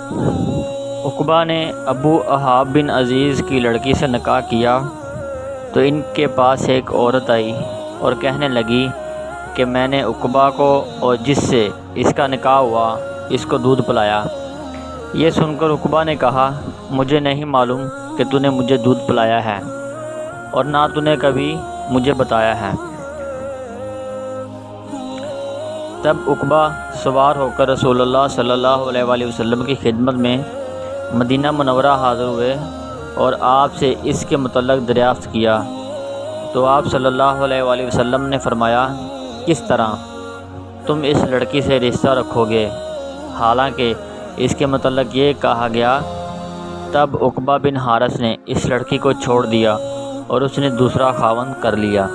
عقبہ نے ابو احاب بن عزیز کی لڑکی سے نکاح کیا تو ان کے پاس ایک عورت آئی اور کہنے لگی کہ میں نے عقبہ کو اور جس سے اس کا نکاح ہوا اس کو دودھ پلایا۔ یہ سن کر عقبہ نے کہا، مجھے نہیں معلوم کہ تو نے مجھے دودھ پلایا ہے اور نہ تو نے کبھی مجھے بتایا ہے۔ تب عقبہ سوار ہو کر رسول اللہ صلی اللہ علیہ وآلہ وسلم کی خدمت میں مدینہ منورہ حاضر ہوئے اور آپ سے اس کے متعلق دریافت کیا تو آپ صلی اللہ علیہ وآلہ وسلم نے فرمایا، کس طرح تم اس لڑکی سے رشتہ رکھو گے حالانکہ اس کے متعلق یہ کہا گیا۔ تب عقبہ بن حارث نے اس لڑکی کو چھوڑ دیا اور اس نے دوسرا خاوند کر لیا۔